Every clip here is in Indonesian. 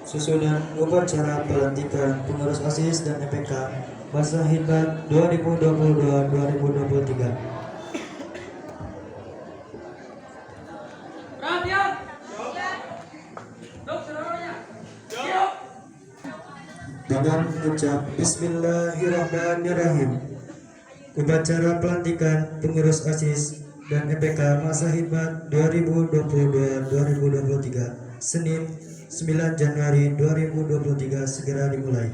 Susunan upacara pelantikan pengurus OSIS dan EPK masa Hikmat 2022-2023. Dengan mengucap Bismillahirrahmanirrahim, upacara pelantikan pengurus OSIS dan EPK masa Hikmat 2022-2023 Senin 9 Januari 2023 segera dimulai.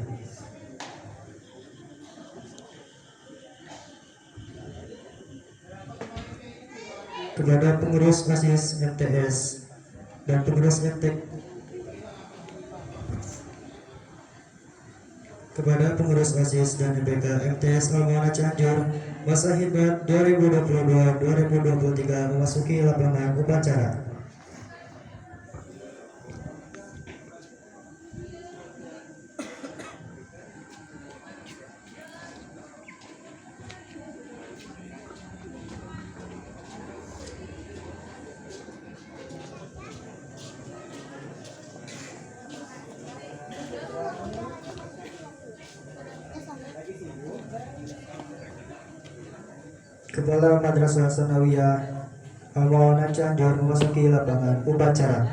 Kepada pengurus OSIS MTS dan pengurus MTEK, kepada pengurus OSIS dan EPK MTS Al-Mawana Cianjur masa Hikmat 2022-2023 memasuki lapangan upacara. Kepala Madrasah Sanawiyah Al-Mawana Cianjur memasuki lapangan upacara.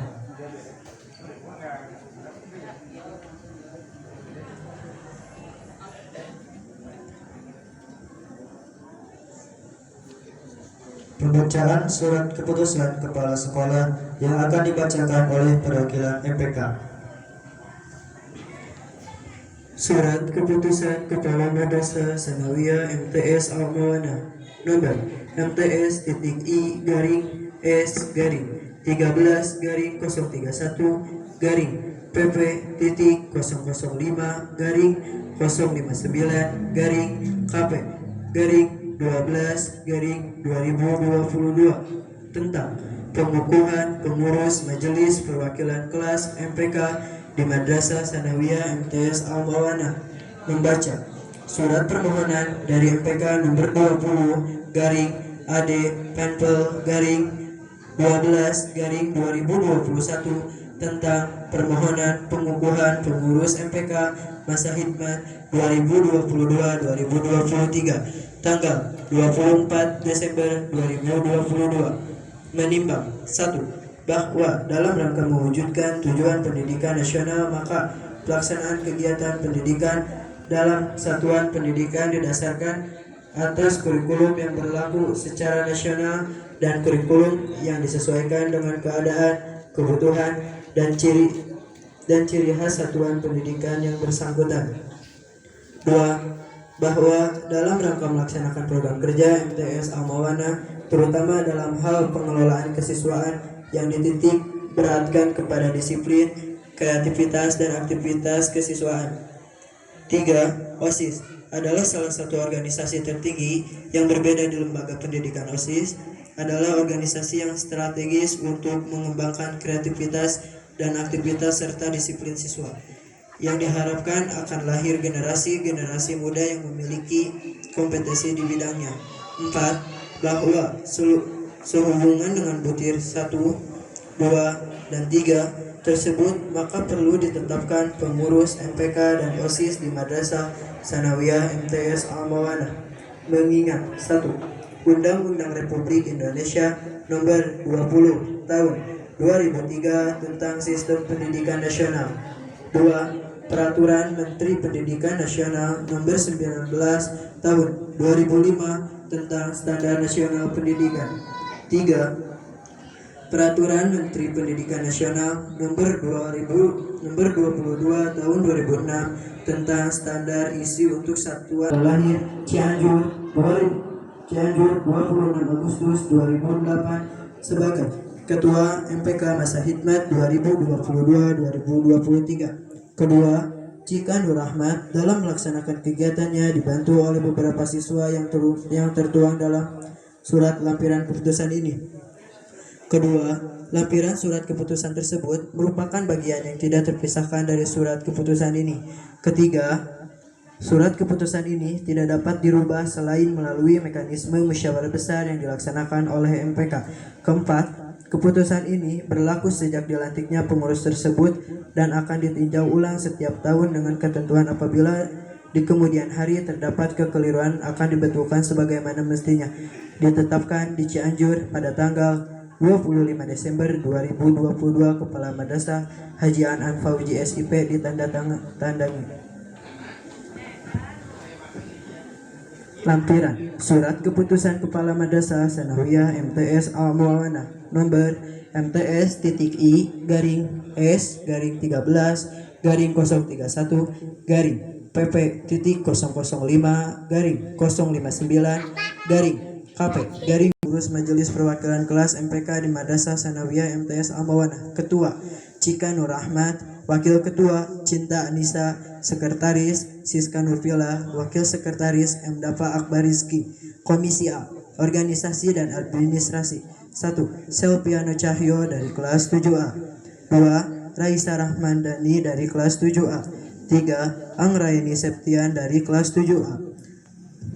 Pembacaan surat keputusan kepala sekolah yang akan dibacakan oleh perwakilan MPK. Surat keputusan Kepala Madrasah Sanawiyah MTS Al-Mawana nomor MTS.I garing S garing 13 garing 031 garing PP titik 005 garing 059 garing KP garing 12 garing 2022 tentang pengukuhan pengurus Majelis Perwakilan Kelas MPK di Madrasah Sanawiyah MTS Al-Mawana. Membaca surat permohonan dari MPK nomor 20 garing AD Penpel garing 12 garing 2021 tentang permohonan pengukuhan pengurus MPK masa Hikmat 2022-2023 tanggal 24 Desember 2022 menimbang 1. Bahwa dalam rangka mewujudkan tujuan pendidikan nasional, maka pelaksanaan kegiatan pendidikan dalam satuan pendidikan didasarkan atas kurikulum yang berlaku secara nasional dan kurikulum yang disesuaikan dengan keadaan, kebutuhan, dan ciri khas satuan pendidikan yang bersangkutan. 2. Bahwa dalam rangka melaksanakan program kerja MTS Al-Mawana, terutama dalam hal pengelolaan kesiswaan yang dititik beratkan kepada disiplin, kreativitas, dan aktivitas kesiswaan. 3. OSIS adalah salah satu organisasi tertinggi yang berbeda di lembaga pendidikan. OSIS adalah organisasi yang strategis untuk mengembangkan kreativitas dan aktivitas serta disiplin siswa, yang diharapkan akan lahir generasi muda yang memiliki kompetensi di bidangnya. 4. Bahwa sehubungan dengan butir 1, 2, dan 3 tersebut, maka perlu ditetapkan pengurus MPK dan OSIS di Madrasah Sanawiyah MTS Al-Mawana. Mengingat 1. Undang-Undang Republik Indonesia Nomor 20 Tahun 2003 tentang Sistem Pendidikan Nasional. 2. Peraturan Menteri Pendidikan Nasional Nomor 19 Tahun 2005 tentang Standar Nasional Pendidikan. 3. Peraturan Menteri Pendidikan Nasional Nomor 22 Tahun 2006 tentang standar isi untuk satuan lahir Cianjur 26 Agustus 2008 sebagai Ketua MPK masa Hikmat 2022-2023. Kedua, Cika Nur Ahmad dalam melaksanakan kegiatannya dibantu oleh beberapa siswa yang tertuang dalam surat lampiran keputusan ini. Kedua, lampiran surat keputusan tersebut merupakan bagian yang tidak terpisahkan dari surat keputusan ini. Ketiga, surat keputusan ini tidak dapat dirubah selain melalui mekanisme musyawarah besar yang dilaksanakan oleh MPK. Keempat, Keputusan ini berlaku sejak dilantiknya pengurus tersebut dan akan ditinjau ulang setiap tahun dengan ketentuan apabila di kemudian hari terdapat kekeliruan akan dibetulkan sebagaimana mestinya. Ditetapkan di Cianjur pada tanggal 25 Desember 2022 Kepala Madrasah Haji An Fauzi SIP ditandatangani. Lampiran Surat Keputusan Kepala Madrasah Sanawiyah MTS Al-Muawanah nomor MTS-I-garing Pengurus Majelis Perwakilan Kelas MPK di Madrasah Sanawiyah MTS Al-Muawanah. Ketua Cika Nur Ahmad, Wakil Ketua Cinta Anissa, Sekretaris Siska Nurfila, Wakil Sekretaris M. Dafa Akbar Rizki. Komisi A Organisasi dan Administrasi. 1. Selviano Cahyo dari kelas 7A. 2. Raisa Rahmandani dari kelas 7A. 3. Angraini Septian dari kelas 7A.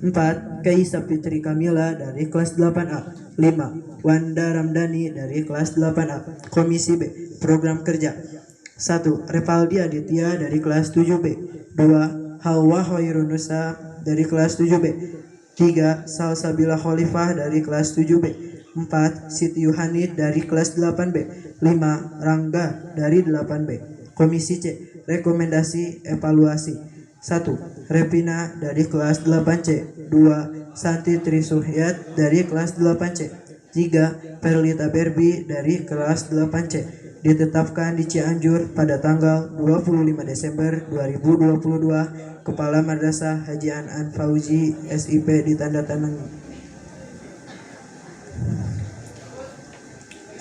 4. Kaisa Fitri Kamila dari kelas 8A. 5. Wanda Ramdhani dari kelas 8A. Komisi B Program Kerja. 1. Revaldi Aditya dari kelas 7B. 2. Hawa Hoirunusa dari kelas 7B. 3. Salsabila Khalifah dari kelas 7B. 4. Siti Yuhanid dari kelas 8B. 5. Rangga dari 8B. Komisi C Rekomendasi Evaluasi. 1. Revina dari kelas 8C. 2. Santi Trisuhyat dari kelas 8C. 3. Perlita Berbi dari kelas 8C. Ditetapkan di Cianjur pada tanggal 25 Desember 2022. Kepala Madrasah Haji An Fauzi SIP ditandatangani.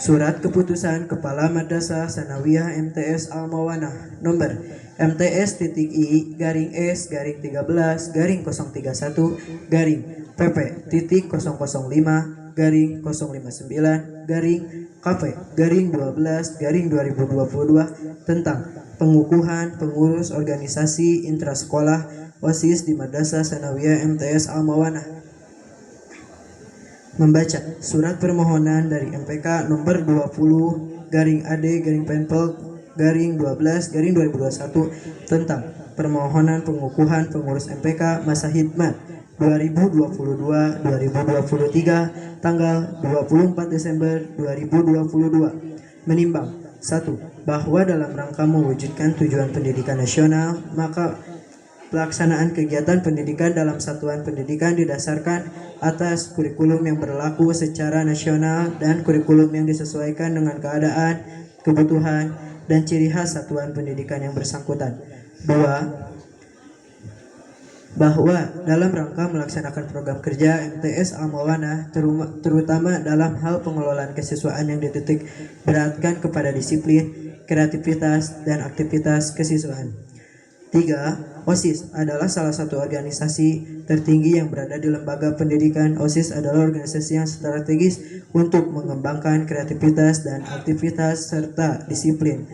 Surat Keputusan Kepala Madrasah Sanawiyah MTS Al-Mawanah nomor MTS-TTI-PP-059-059-KP-12-2022 tentang pengukuhan pengurus organisasi intrasekolah OSIS di Madrasah Sanawiyah MTS Al-Mawanah. Membaca surat permohonan dari MPK nomor 20-AD-Penpel-12-2021 tentang permohonan pengukuhan pengurus MPK masa hikmat 2022-2023 tanggal 24 Desember 2022. Menimbang 1. Bahwa dalam rangka mewujudkan tujuan pendidikan nasional, maka pelaksanaan kegiatan pendidikan dalam satuan pendidikan didasarkan atas kurikulum yang berlaku secara nasional dan kurikulum yang disesuaikan dengan keadaan, kebutuhan, dan ciri khas satuan pendidikan yang bersangkutan. 2. Bahwa dalam rangka melaksanakan program kerja MTS Al-Mawanah terutama dalam hal pengelolaan kesiswaan yang dititik beratkan kepada disiplin, kreativitas, dan aktivitas kesiswaan. 3. OSIS adalah salah satu organisasi tertinggi yang berada di lembaga pendidikan. OSIS adalah organisasi yang strategis untuk mengembangkan kreativitas dan aktivitas serta disiplin.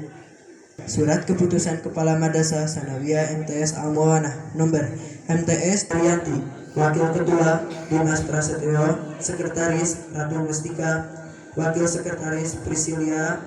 Surat Keputusan Kepala Madrasah Sanawiyah MTS Al-Mawanah nomor MTS Triyanti, Wakil Ketua Dimas Prasetyo, Sekretaris Ratu Mustika, Wakil Sekretaris Priscilia,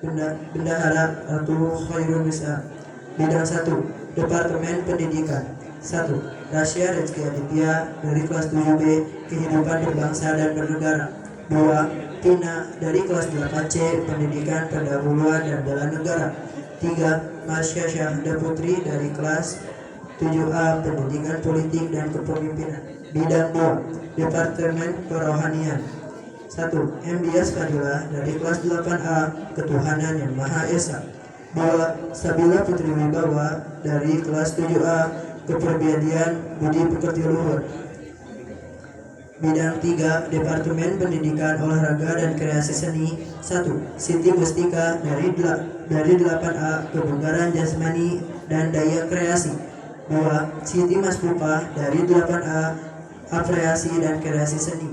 Bendahara Ratu Khairunisa. Bidang 1 Departemen Pendidikan. 1. Rasya Rezeki Aditya dari kelas 7B Kehidupan Berbangsa dan Bernegara. 2. Tina dari kelas 8C Pendidikan Pendahuluan dan Bela Negara. 3. Masya Syahda Putri dari kelas 7A Pendidikan Politik dan Kepemimpinan. Bidang 2 Departemen Kerohanian. 1. M. Dias Fadilah dari kelas 8A Ketuhanan Yang Maha Esa. 2. Sabila Putri Wibawa dari kelas 7A Kepribadian Budi Pekerti Luhur. Bidang 3 Departemen Pendidikan Olahraga dan Kreasi Seni. 1. Siti Mustika dari 8A Kebugaran Jasmani dan Daya Kreasi. 2. Siti Maspupa dari 8A Apresiasi dan Kreasi Seni.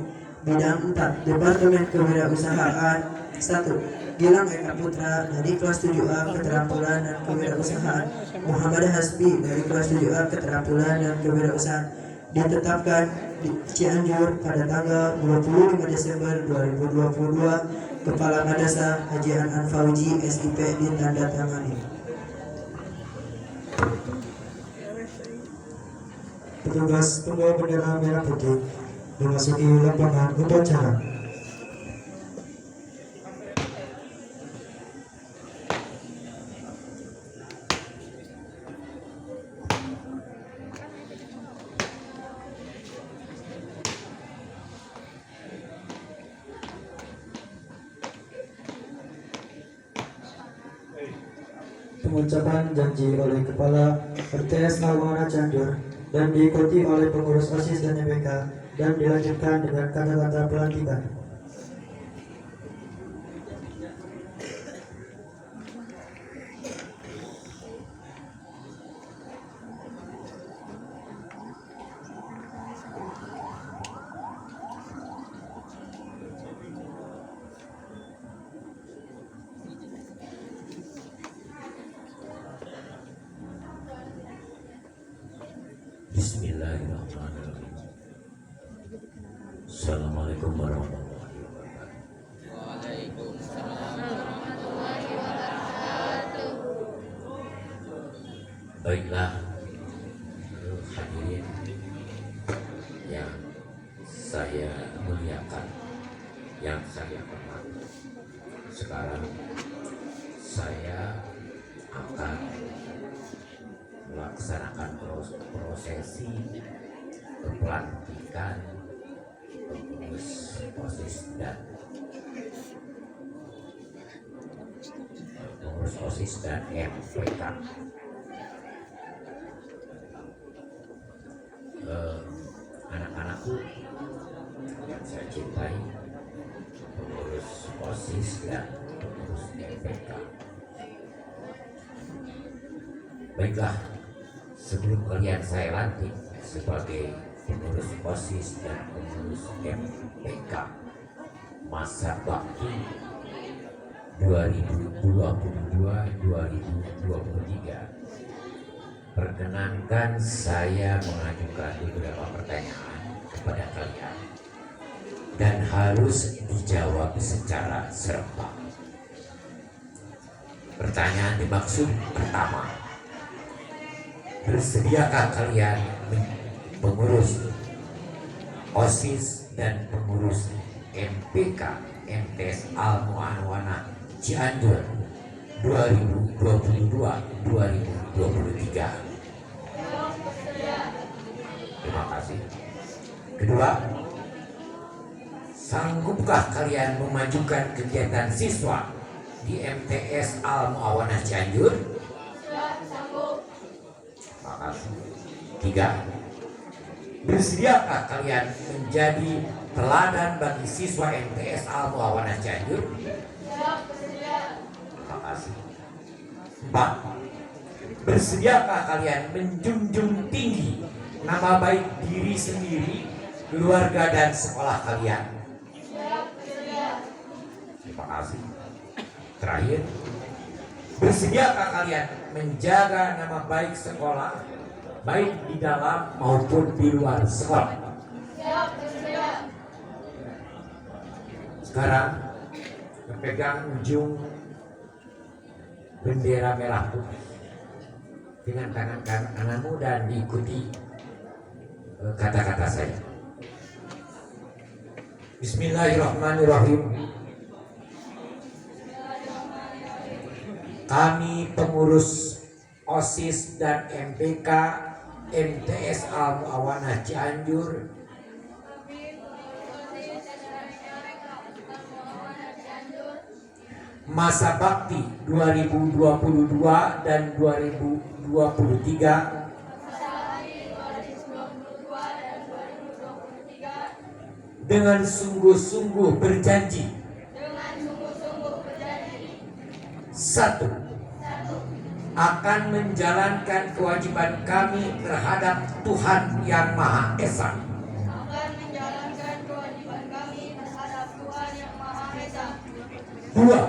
Bidang 4 Departemen Kewirausahaan. 1. Gilang Eka Putra dari kelas 7A Keterampilan dan Kewirausahaan. Muhammad Hasbi dari kelas 7A Keterampilan dan Kewirausahaan. Ditetapkan di Cianjur pada tanggal 25 Desember 2022. Kepala Madrasah Haji Anan Fauji SIP ditandatangani. Petugas pembawa bendera merah putih memasuki lapangan upacara. Pengucapan janji oleh Kepala RTS Al-Mawana Cianjur dan diikuti oleh pengurus OSIS dan MPK dan dilanjutkan dengan kata-kata pelantikan. Bismillahirrahmanirrahim. Assalamualaikum warahmatullahi wabarakatuh. Baiklah, hadirin yang saya muliakan, yang saya hormati. Sekarang saya akan melaksanakan prosesi pelantikan pengurus OSIS dan MPK. Anak-anakku yang saya cintai, pengurus OSIS dan pengurus MPK. Baiklah, sebelum kalian saya lantik sebagai pengurus OSIS dan pengurus MPK masa bakti 2022-2023, perkenankan saya mengajukan beberapa pertanyaan kepada kalian dan harus dijawab secara serempak. Pertanyaan dimaksud pertama, bersediakah kalian pengurus OSIS dan pengurus MPK MTS Al-Mu'awana Cianjur 2022-2023? Terima kasih. Kedua, sanggupkah kalian memajukan kegiatan siswa di MTS Al-Mu'awana Cianjur? Terima kasih. Tiga, bersediakah kalian menjadi teladan bagi siswa MTS Al-Mu'awana Cianjur? Terima kasih. Empat, bersediakah kalian menjunjung tinggi nama baik diri sendiri, keluarga dan sekolah kalian? Terima kasih. Terakhir, bersediakah kalian menjaga nama baik sekolah, baik di dalam maupun di luar sekolah? Sekarang berpegang ujung bendera merah putih dengan tangan kananmu dan diikuti kata-kata saya. Bismillahirrahmanirrahim. Kami pengurus OSIS dan MPK MTS Al-Mu'awana Cianjur masa bakti 2022 dan 2023 dengan sungguh-sungguh berjanji. Satu, akan menjalankan kewajiban kami terhadap Tuhan Yang Maha Esa. Dua,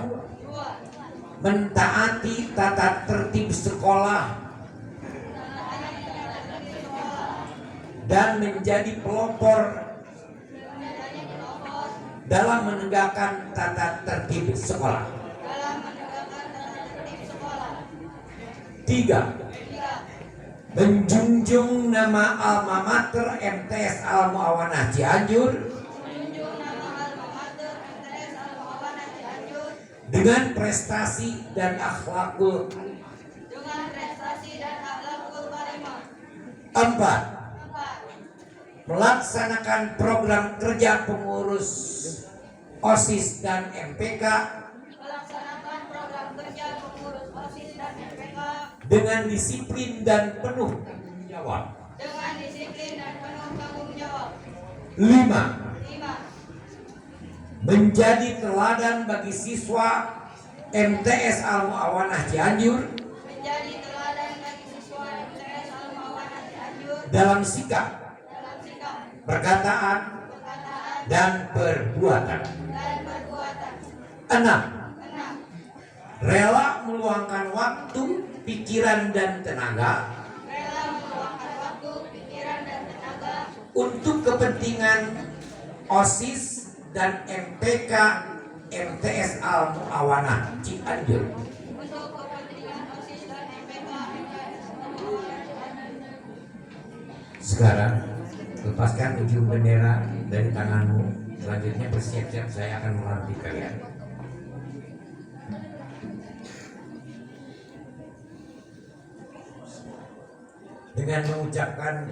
mentaati tata tertib sekolah dan menjadi pelopor dalam menegakkan tata tertib sekolah. 3. Menjunjung nama alma mater MTS Al Muawanah Cianjur dengan prestasi dan akhlakul karimah. 4. Melaksanakan program kerja pengurus OSIS dan MPK dengan disiplin dan penuh tanggung jawab. 5. Menjadi teladan bagi siswa MTS Al Muawanah Cianjur dalam sikap, perkataan, dan perbuatan. 6. Rela meluangkan waktu, pikiran, dan tenaga untuk kepentingan OSIS dan MPK MTS Al Muawanah Cianjur. Sekarang lepaskan ujung bendera dari tanganmu. Selanjutnya bersiap-siap, saya akan melantik kalian. Dengan mengucapkan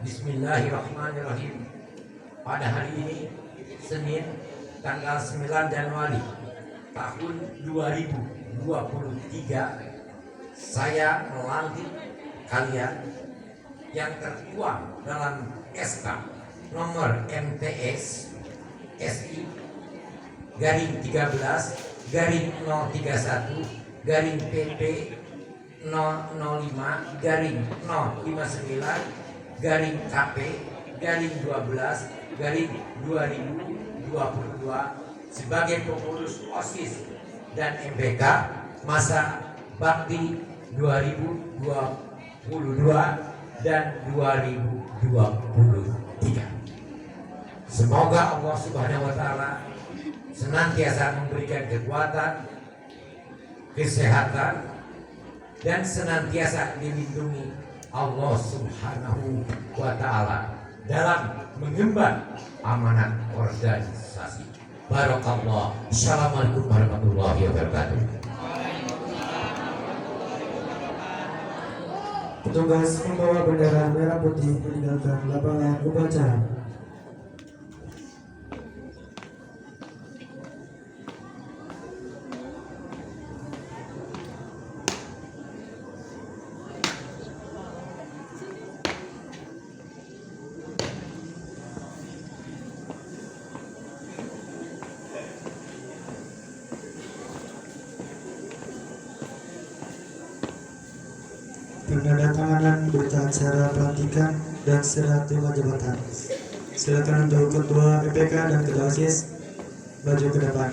Bismillahirrahmanirrahim, pada hari ini Senin tanggal 9 Januari tahun 2023, saya melantik kalian yang tertuang dalam SK nomor MTS SI garing 13 garing 031 garing PP 005 garing 059 garing KP garing 12 garing 2022 sebagai pengurus OSIS dan MPK masa bakti 2022 dan 2023. Semoga Allah Subhanahu wa taala senantiasa memberikan kekuatan, kesehatan, dan senantiasa dilindungi Allah Subhanahu wa taala dalam mengemban amanat organisasi. Barakallah. Assalamualaikum warahmatullahi wabarakatuh. Petugas membawa bendera merah putih meninggalkan lapangan upacara. Penandatanganan berita acara pelantikan dan serah terima jabatan. Silakan untuk Ketua PPK dan Ketua OSIS maju ke depan.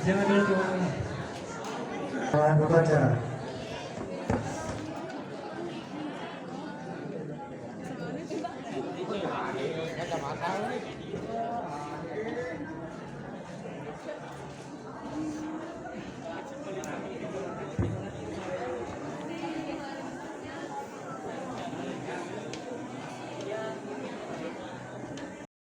Jangan dulu tuan. Lawan upacara.